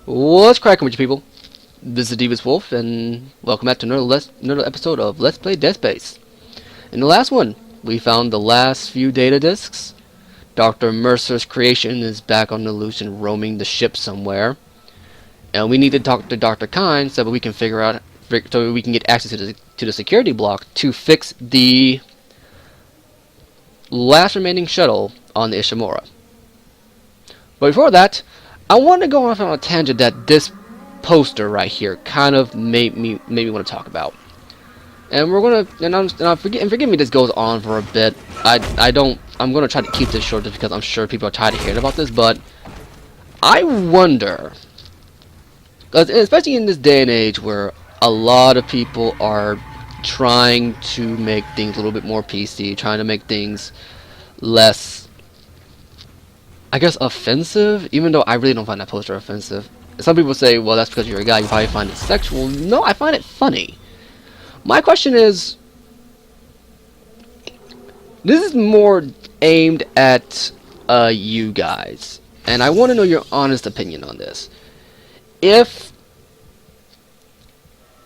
What's cracking with you people? This is Devious Wolf, and welcome back to another episode of Let's Play Dead Space. In the last one, we found the last few data disks. Dr. Mercer's creation is back on the loose and roaming the ship somewhere. And we need to talk to Dr. Kyne so that we can so we can get access to the security block to fix the last remaining shuttle on the Ishimura. But before that, I want to go off on a tangent that this poster right here kind of made me want to talk about. And we're gonna forgive me, this goes on for a bit. I'm gonna try to keep this short just because I'm sure people are tired of hearing about this, but I wonder, especially in this day and age where a lot of people are trying to make things a little bit more PC, trying to make things less, I guess, offensive, even though I really don't find that poster offensive. Some people say, well, that's because you're a guy, you probably find it sexual. No, I find it funny. My question is, this is more aimed at you guys, and I want to know your honest opinion on this. If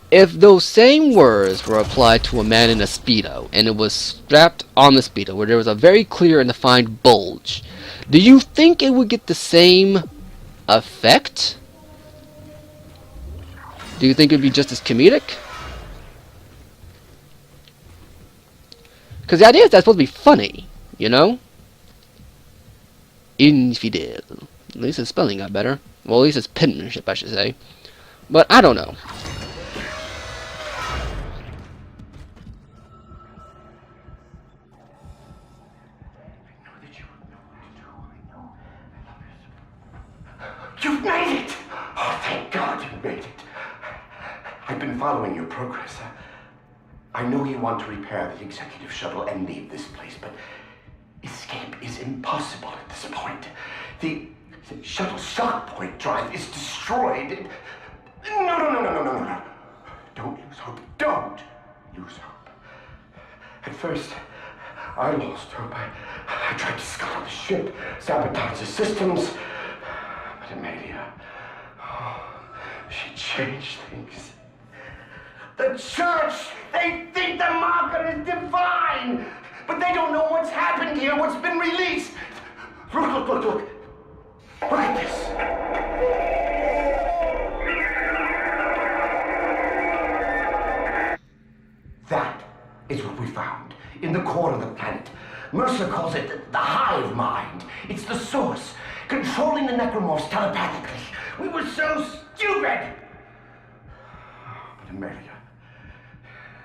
those same words were applied to a man in a Speedo, and it was strapped on the Speedo, where there was a very clear and defined bulge, do you think it would get the same effect? Do you think it would be just as comedic? Because the idea is that's supposed to be funny, you know? Infidel. At least his spelling got better. Well, at least his penmanship, I should say. But I don't know. You've made it! Oh, thank God you made it. I've been following your progress. I know you want to repair the executive shuttle and leave this place, but escape is impossible at this point. The shuttle shock point drive is destroyed. No. Don't lose hope. Don't lose hope. At first, I lost hope. I tried to scuttle the ship, sabotage the systems. But Amelia, she changed things. The church, they think the marker is divine, but they don't know what's happened here, what's been released. Look. Look at this. That is what we found in the core of the planet. Mercer calls it the hive mind. It's the source, controlling the necromorphs telepathically. We were so stupid. But Amelia,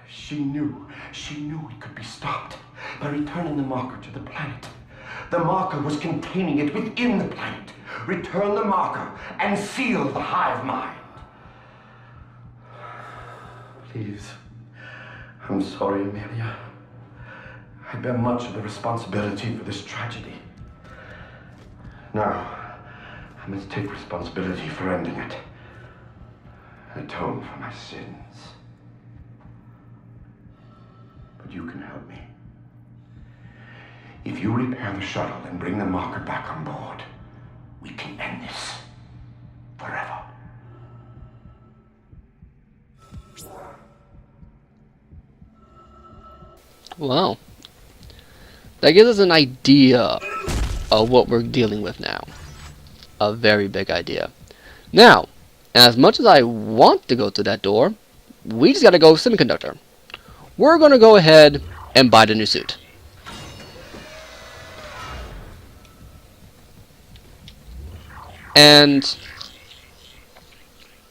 she knew it could be stopped by returning the marker to the planet. The marker was containing it within the planet. Return the marker and seal the hive mind. Please. I'm sorry, Amelia. I bear much of the responsibility for this tragedy. Now, I must take responsibility for ending it. Atone for my sins. But you can help me. If you repair the shuttle and bring the marker back on board, we can end this forever. Wow. That gives us an idea of what we're dealing with now. A very big idea. Now, as much as I want to go to that door, we just gotta go semiconductor. We're gonna go ahead and buy the new suit. And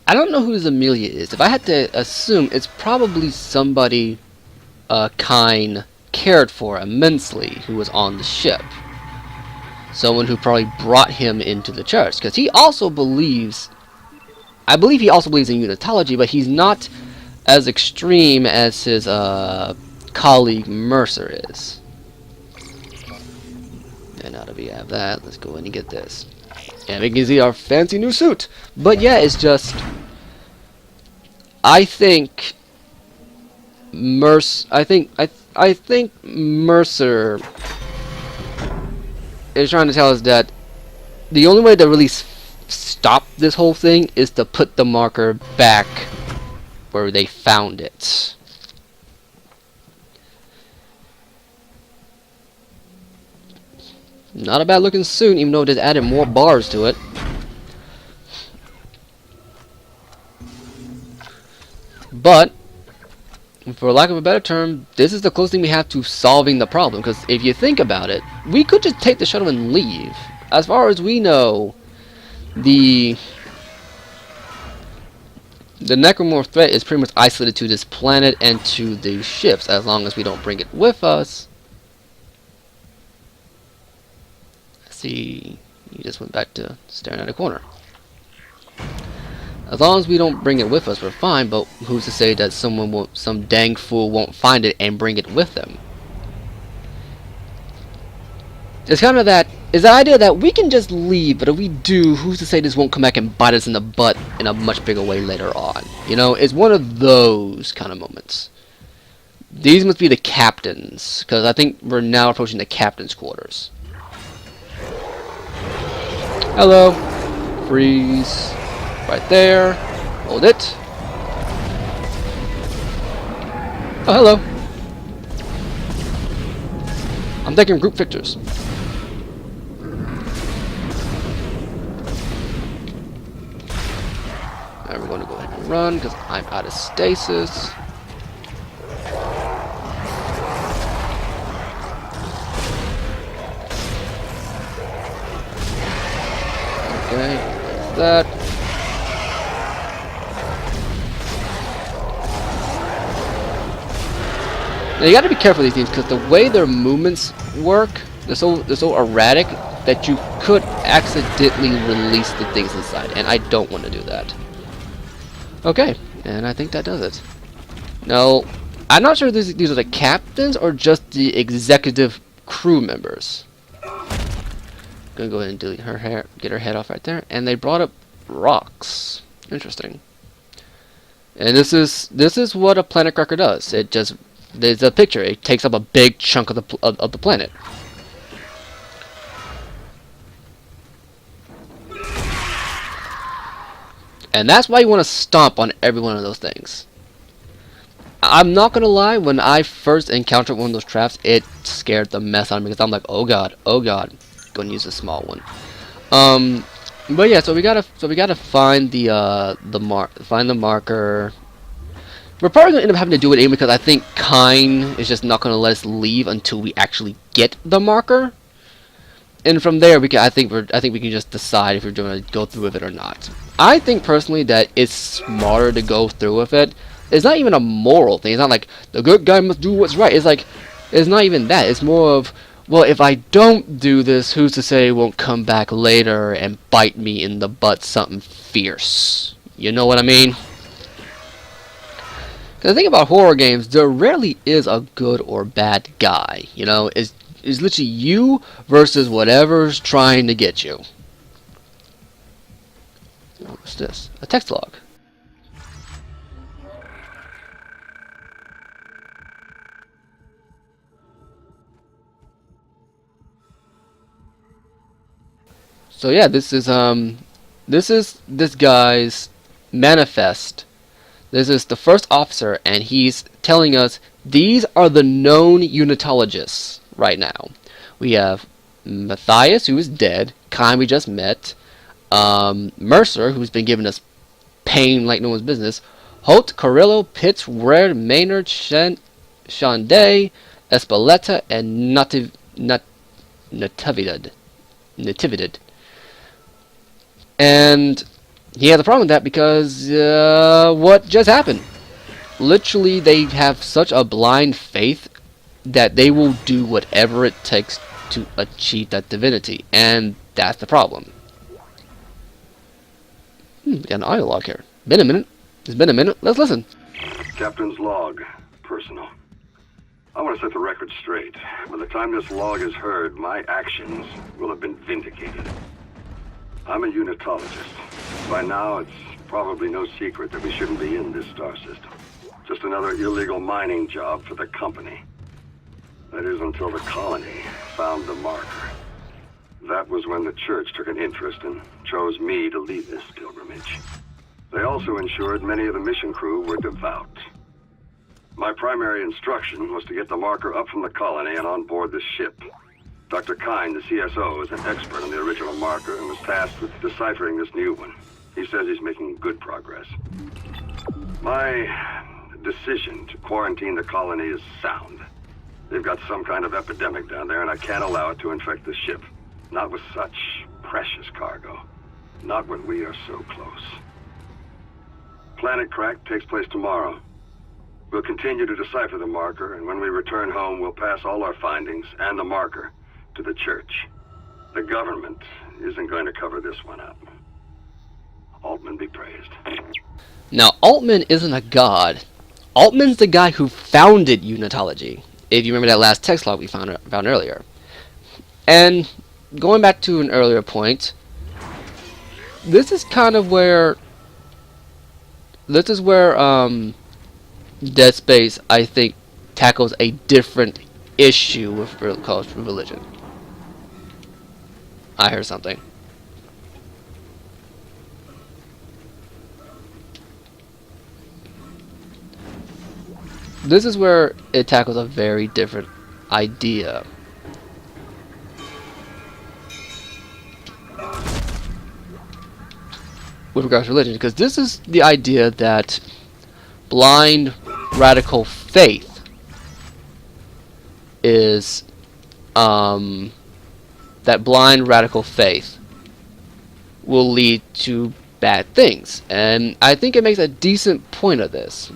I don't know who this Amelia is. If I had to assume, it's probably somebody Kyne cared for immensely who was on the ship. Someone who probably brought him into the church. Because he also believes, I believe he also believes in unitology, but he's not as extreme as his colleague Mercer is. And now that we have that, let's go in and get this. And we can see our fancy new suit. But yeah, it's just, I think Mercer is trying to tell us that the only way to really stop this whole thing is to put the marker back where they found it. Not a bad looking suit, even though it just added more bars to it. But, for lack of a better term, this is the closest thing we have to solving the problem. Because if you think about it, we could just take the shuttle and leave. As far as we know, the Necromorph threat is pretty much isolated to this planet and to the ships, as long as we don't bring it with us. See, he just went back to staring at a corner. As long as we don't bring it with us, we're fine, but who's to say that some dang fool won't find it and bring it with them? It's kind of that, is the idea that we can just leave, but if we do, who's to say this won't come back and bite us in the butt in a much bigger way later on? You know, it's one of those kind of moments. These must be the captains, because I think we're now approaching the captain's quarters. Hello. Freeze. Right there. Hold it. Oh, hello. I'm taking group pictures. Now we're going to go ahead and run because I'm out of stasis. Okay, there's that. Now you got to be careful with these things because the way their movements work, they're so erratic that you could accidentally release the things inside, and I don't want to do that. Okay, and I think that does it. Now, I'm not sure if these are the captains or just the executive crew members. Gonna go ahead and delete her hair, get her head off right there, and they brought up rocks. Interesting. And this is what a planet cracker does. It just, there's a picture. It takes up a big chunk of the planet. And that's why you want to stomp on every one of those things. I'm not gonna lie, when I first encountered one of those traps, it scared the mess out of me because I'm like, oh god, gonna use a small one. But yeah, so we gotta find the marker. We're probably gonna end up having to do it anyway because I think Kine is just not gonna let us leave until we actually get the marker. And from there, I think we can just decide if we're going to go through with it or not. I think personally that it's smarter to go through with it. It's not even a moral thing. It's not like the good guy must do what's right. It's like, it's not even that. It's more of, well, if I don't do this, who's to say it won't come back later and bite me in the butt something fierce? You know what I mean? The thing about horror games, there rarely is a good or bad guy. You know, it's literally you versus whatever's trying to get you. What's this? A text log. So yeah, this is this guy's manifest. This is the first officer, and he's telling us these are the known unitologists right now. We have Matthias, who is dead. Kine, we just met. Mercer, who's been giving us pain like no one's business. Holt, Carrillo, Pitts, Ware, Maynard, Shande, Espeleta, and Natividad. And he has a problem with that because what just happened? Literally, they have such a blind faith that they will do whatever it takes to achieve that divinity, and that's the problem. We got an audio log here. Been a minute. It's been a minute. Let's listen. Captain's log. Personal. I want to set the record straight. By the time this log is heard, my actions will have been vindicated. I'm a unitologist. By now, it's probably no secret that we shouldn't be in this star system. Just another illegal mining job for the company. That is until the colony found the marker. That was when the church took an interest and chose me to lead this pilgrimage. They also ensured many of the mission crew were devout. My primary instruction was to get the marker up from the colony and on board the ship. Dr. Kine, the CSO, is an expert on the original marker and was tasked with deciphering this new one. He says he's making good progress. My decision to quarantine the colony is sound. They've got some kind of epidemic down there, and I can't allow it to infect the ship. Not with such precious cargo. Not when we are so close. Planet Crack takes place tomorrow. We'll continue to decipher the marker, and when we return home, we'll pass all our findings and the marker to the church. The government isn't going to cover this one up. Altman be praised. Now, Altman isn't a god. Altman's the guy who founded Unitology, if you remember that last text log we found earlier. And going back to an earlier point, this is kind of where Dead Space, I think, tackles a different issue with religion. I heard something. This is where it tackles a very different idea. With regards to religion, because this is the idea that blind radical faith is that blind radical faith will lead to bad things, and I think it makes a decent point of this.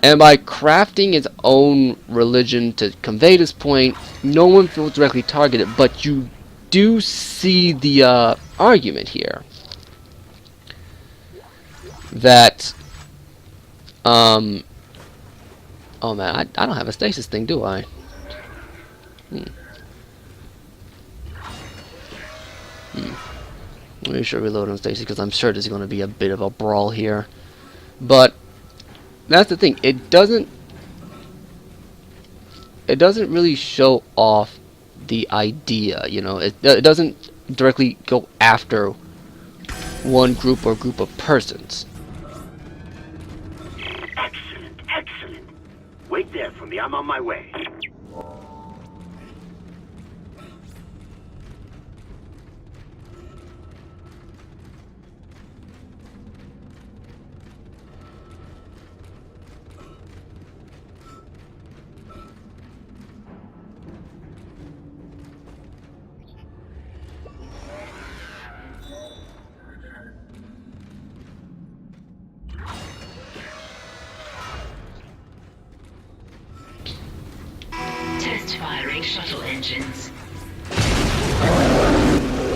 And by crafting its own religion to convey this point, no one feels directly targeted, but you do see the argument here that oh man, I don't have a stasis thing, do I? Let me sure reload on stasis, because I'm sure there's going to be a bit of a brawl here. But that's the thing, it doesn't really show off the idea, you know. It doesn't directly go after one group or group of persons. Excellent. Wait there for me, I'm on my way. Firing shuttle engines.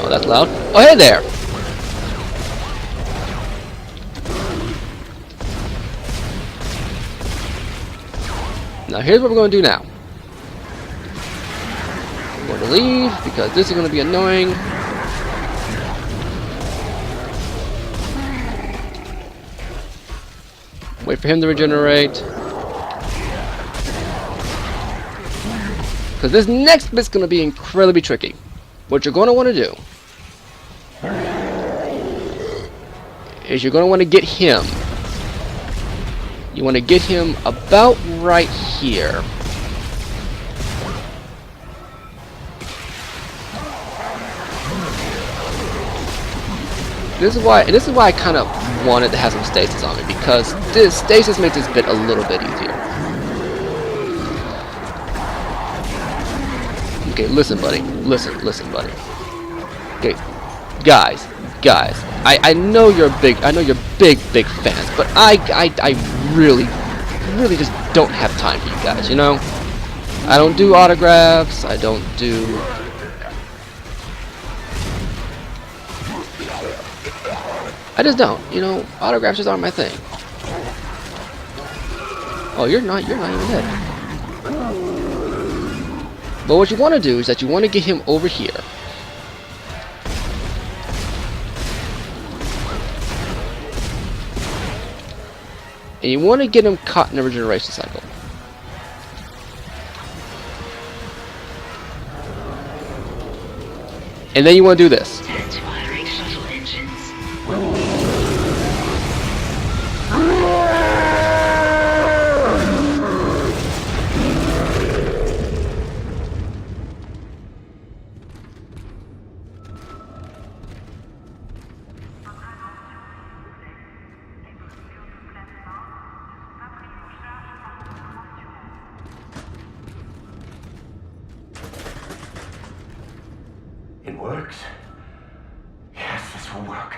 Oh, that's loud. Oh, hey there! Now here's what we're going to do now. We're going to leave, because this is going to be annoying. Wait for him to regenerate. Because this next bit's going to be incredibly tricky. What you're going to want to do is you're going to want to get him. You want to get him about right here. This is why I kind of wanted to have some stasis on me, because this stasis makes this bit a little bit easier. Okay, listen, buddy. Listen, buddy. Okay, guys. I know you're big fans, but I really just don't have time for you guys. You know, I don't do autographs. I don't do. I just don't. You know, autographs just aren't my thing. Oh, you're not even dead. But what you want to do is that you want to get him over here. And you want to get him caught in the regeneration cycle. And then you want to do this. Test firing shuttle engines. It works. Yes, this will work.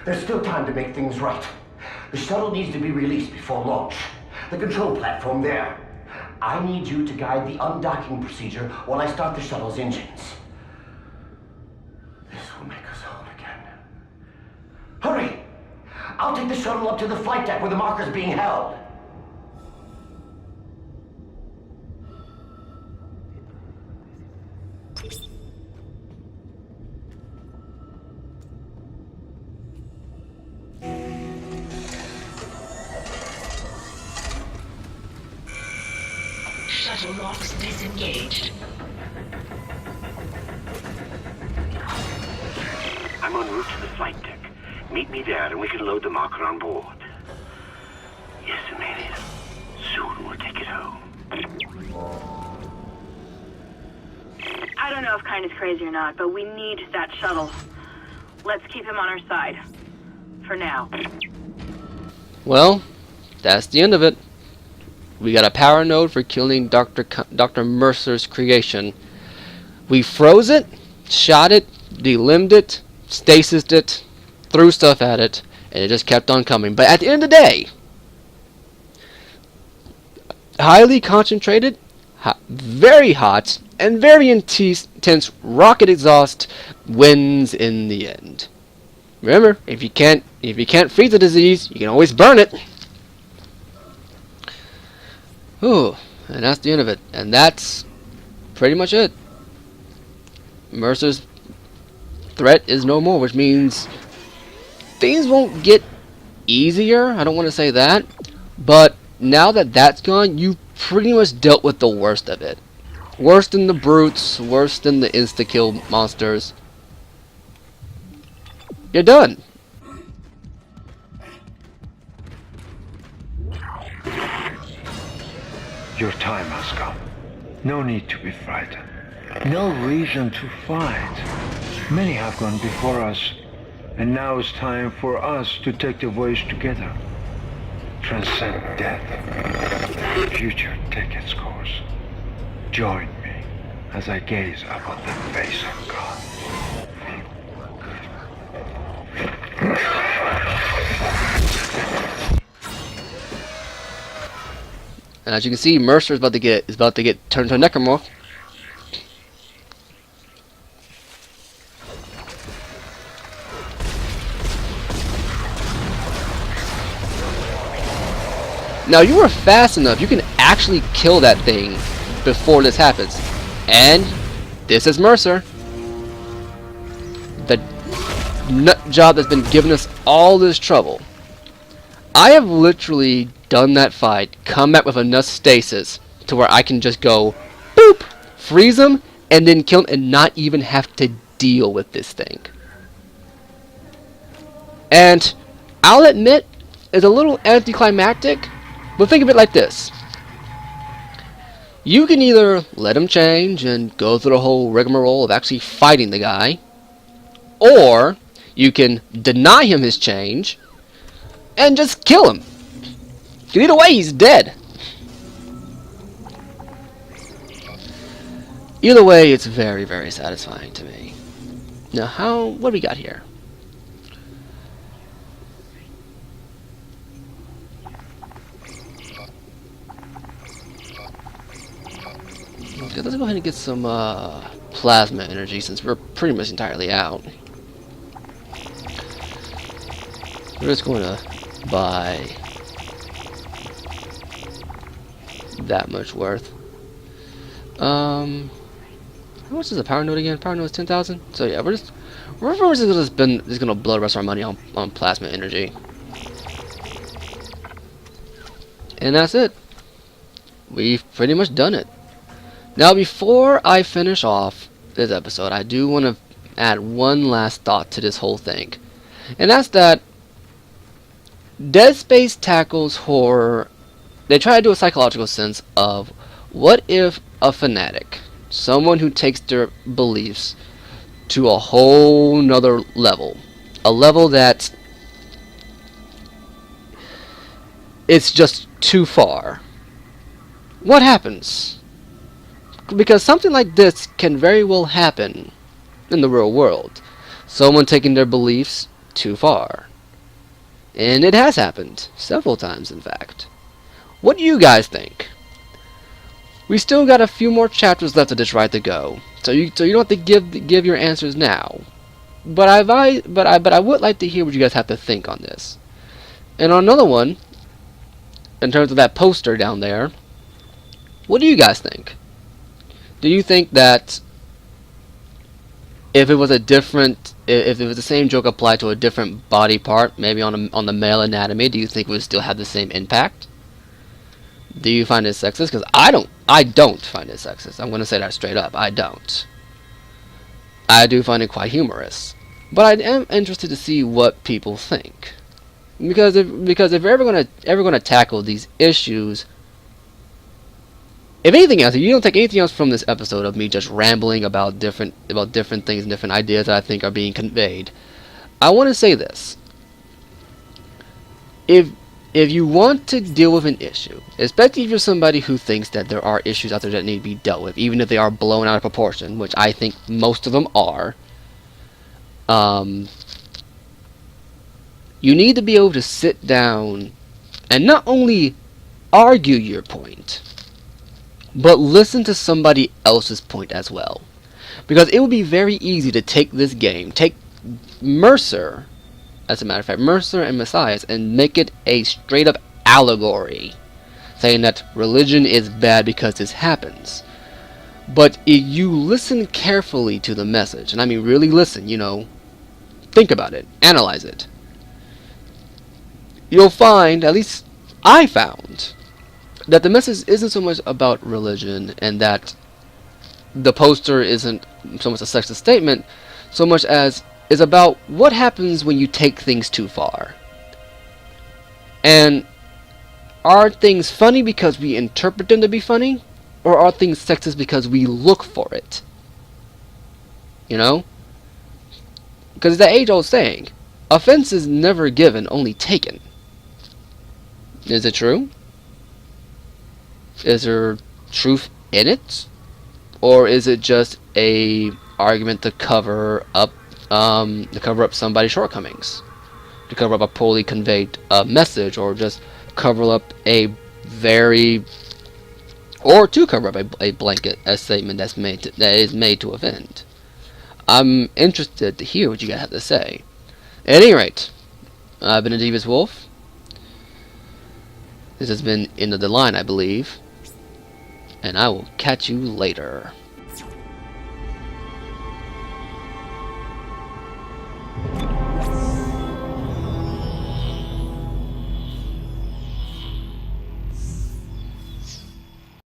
There's still time to make things right. The shuttle needs to be released before launch. The control platform there. I need you to guide the undocking procedure while I start the shuttle's engines. This will make us whole again. Hurry! I'll take the shuttle up to the flight deck where the marker's being held. Shuttle locks disengaged. I'm en route to the flight deck. Meet me there and we can load the marker on board. Yes, Amelia. Soon we'll take it home. I don't know if Kyne is crazy or not, but we need that shuttle. Let's keep him on our side. For now. Well, that's the end of it. We got a power node for killing Dr. Mercer's creation. We froze it, shot it, delimbed it, stasised it, threw stuff at it, and it just kept on coming. But at the end of the day, highly concentrated, very hot, and very intense rocket exhaust wins in the end. Remember, if you can't freeze the disease, you can always burn it. Ooh, and that's the end of it. And that's pretty much it. Mercer's threat is no more, which means things won't get easier. I don't want to say that. But now that that's gone, you pretty much dealt with the worst of it. Worse than the brutes, worse than the insta-kill monsters. You're done. Your time has come. No need to be frightened. No reason to fight. Many have gone before us, and now it's time for us to take the voyage together. Transcend death. The future take its course. Join me as I gaze upon the face of God. And as you can see, Mercer is about to get turned to a necromorph. Now you were fast enough, you can actually kill that thing before this happens. And this is Mercer. The nut job that's been giving us all this trouble. I have literally done that fight, come back with enough stasis to where I can just go boop, freeze him, and then kill him and not even have to deal with this thing. And I'll admit, it's a little anticlimactic, but think of it like this. You can either let him change and go through the whole rigmarole of actually fighting the guy, or you can deny him his change and just kill him. Either way, he's dead. Either way, it's very, very satisfying to me. Now, what do we got here? Okay, let's go ahead and get some plasma energy since we're pretty much entirely out. We're just going to buy that much worth. How much is the power node again? Power node is 10,000. So yeah, we're just gonna blow the rest of our money on plasma energy, and that's it. We've pretty much done it. Now, before I finish off this episode, I do want to add one last thought to this whole thing. And that's that Dead Space tackles horror. They try to do a psychological sense of what if a fanatic, someone who takes their beliefs to a whole nother level, a level that it's just too far. What happens? Because something like this can very well happen in the real world. Someone taking their beliefs too far. And it has happened several times, in fact. What do you guys think? We still got a few more chapters left of this ride to go, so you don't have to give your answers now. But I would like to hear what you guys have to think on this. And on another one, in terms of that poster down there, what do you guys think? Do you think that if it was if it was the same joke applied to a different body part, maybe on the male anatomy, do you think it would still have the same impact? Do you find it sexist? Because I don't find it sexist. I'm going to say that straight up. I don't. I do find it quite humorous. But I am interested to see what people think. Because if we're ever going to tackle these issues, if anything else, if you don't take anything else from this episode of me just rambling about different things and different ideas that I think are being conveyed, I want to say this. If you want to deal with an issue, especially if you're somebody who thinks that there are issues out there that need to be dealt with, even if they are blown out of proportion, which I think most of them are, you need to be able to sit down and not only argue your point, but listen to somebody else's point as well. Because it would be very easy to take this game, take Mercer, as a matter of fact, Mercer and Messias, and make it a straight up allegory, saying that religion is bad because this happens. But if you listen carefully to the message, and I mean really listen, think about it, analyze it, you'll find, at least I found, that the message isn't so much about religion, and that the poster isn't so much a sexist statement, so much as is about what happens when you take things too far. And are things funny because we interpret them to be funny, or are things sexist because we look for it? Because it's that age-old saying, offense is never given, only taken. Is it true? Is there truth in it? Or is it just a argument to cover up somebody's shortcomings, to cover up a poorly conveyed message, or just cover up to cover up a blanket statement that is made to offend? I'm interested to hear what you guys have to say. At any rate, I've been a Devious Wolf. This has been End of the Line, I believe, and I will catch you later.